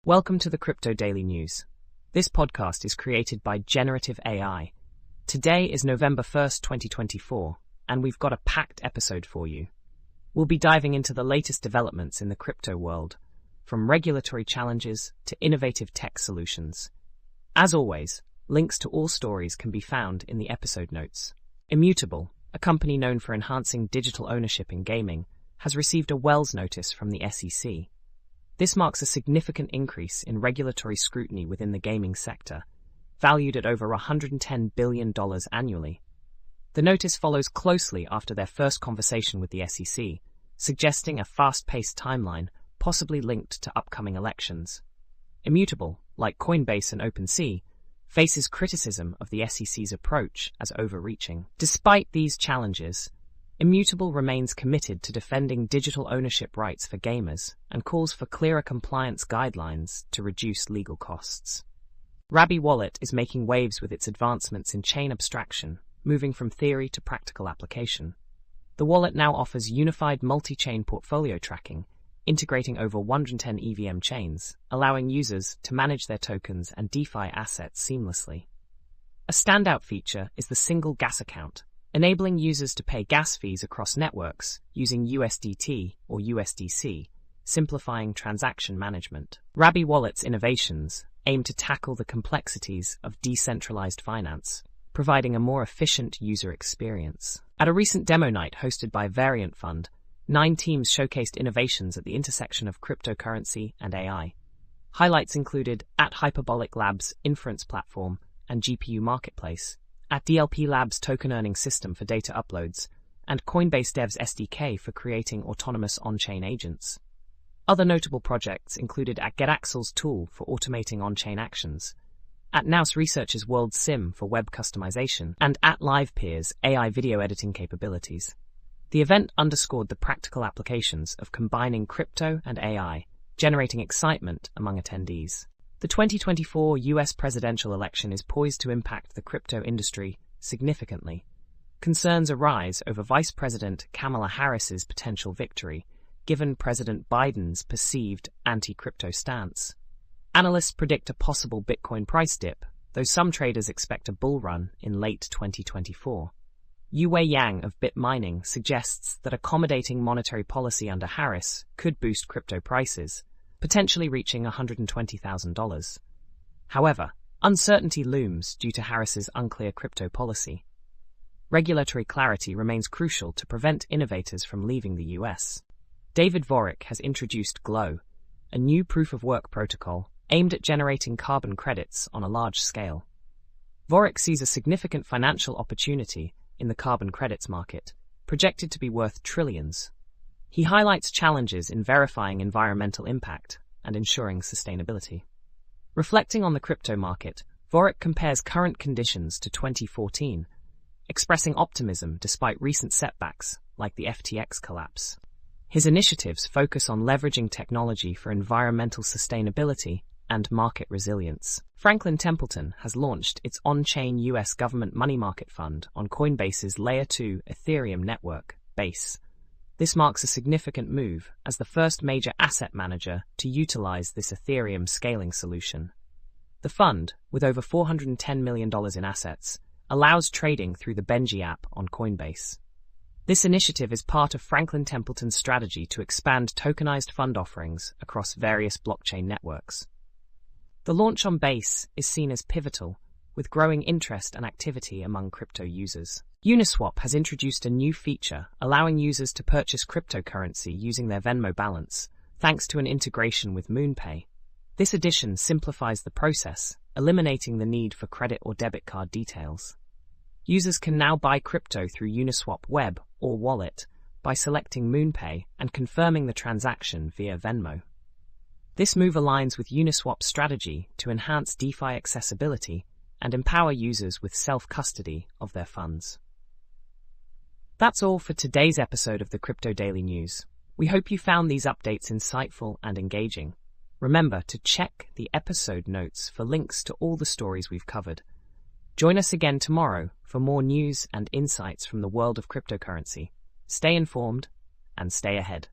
Welcome to the Crypto Daily News. This podcast is created by Generative AI. Today is November 1st, 2024, and we've got a packed episode for you. We'll be diving into the latest developments in the crypto world, from regulatory challenges to innovative tech solutions. As always, links to all stories can be found in the episode notes. Immutable, a company known for enhancing digital ownership in gaming, has received a Wells notice from the SEC. This marks a significant increase in regulatory scrutiny within the gaming sector, valued at over $110 billion annually. The notice follows closely after their first conversation with the SEC, suggesting a fast-paced timeline, possibly linked to upcoming elections. Immutable, like Coinbase and OpenSea, faces criticism of the SEC's approach as overreaching. Despite these challenges, Immutable remains committed to defending digital ownership rights for gamers and calls for clearer compliance guidelines to reduce legal costs. Rabby Wallet is making waves with its advancements in chain abstraction, moving from theory to practical application. The wallet now offers unified multi-chain portfolio tracking, integrating over 110 EVM chains, allowing users to manage their tokens and DeFi assets seamlessly. A standout feature is the single gas account, enabling users to pay gas fees across networks using USDT or USDC, simplifying transaction management. Rabby Wallet's innovations aim to tackle the complexities of decentralized finance, providing a more efficient user experience. At a recent demo night hosted by Variant Fund, 9 teams showcased innovations at the intersection of cryptocurrency and AI. Highlights included at Hyperbolic Labs' inference platform and GPU marketplace, at DLP Labs' token earning system for data uploads, and Coinbase Dev's SDK for creating autonomous on-chain agents. Other notable projects included at GetAxle's tool for automating on-chain actions, at Nous Research's World Sim for web customization, and at LivePeer's AI video editing capabilities. The event underscored the practical applications of combining crypto and AI, generating excitement among attendees. The 2024 U.S. presidential election is poised to impact the crypto industry significantly. Concerns arise over Vice President Kamala Harris's potential victory, given President Biden's perceived anti-crypto stance. Analysts predict a possible Bitcoin price dip, though some traders expect a bull run in late 2024. Yu Yang of BitMining suggests that accommodating monetary policy under Harris could boost crypto prices, potentially reaching $120,000. However, uncertainty looms due to Harris's unclear crypto policy. Regulatory clarity remains crucial to prevent innovators from leaving the US. David Vorick has introduced Glow, a new proof-of-work protocol aimed at generating carbon credits on a large scale. Vorick sees a significant financial opportunity in the carbon credits market, projected to be worth trillions. He highlights challenges in verifying environmental impact and ensuring sustainability. Reflecting on the crypto market, Vorick compares current conditions to 2014, expressing optimism despite recent setbacks like the FTX collapse. His initiatives focus on leveraging technology for environmental sustainability and market resilience. Franklin Templeton has launched its on-chain US government money market fund on Coinbase's Layer 2 Ethereum network, Base. This marks a significant move as the first major asset manager to utilize this Ethereum scaling solution. The fund, with over $410 million in assets, allows trading through the Benji app on Coinbase. This initiative is part of Franklin Templeton's strategy to expand tokenized fund offerings across various blockchain networks. The launch on Base is seen as pivotal, with growing interest and activity among crypto users. Uniswap has introduced a new feature allowing users to purchase cryptocurrency using their Venmo balance, thanks to an integration with MoonPay. This addition simplifies the process, eliminating the need for credit or debit card details. Users can now buy crypto through Uniswap Web or Wallet by selecting MoonPay and confirming the transaction via Venmo. This move aligns with Uniswap's strategy to enhance DeFi accessibility and empower users with self-custody of their funds. That's all for today's episode of the Crypto Daily News. We hope you found these updates insightful and engaging. Remember to check the episode notes for links to all the stories we've covered. Join us again tomorrow for more news and insights from the world of cryptocurrency. Stay informed and stay ahead.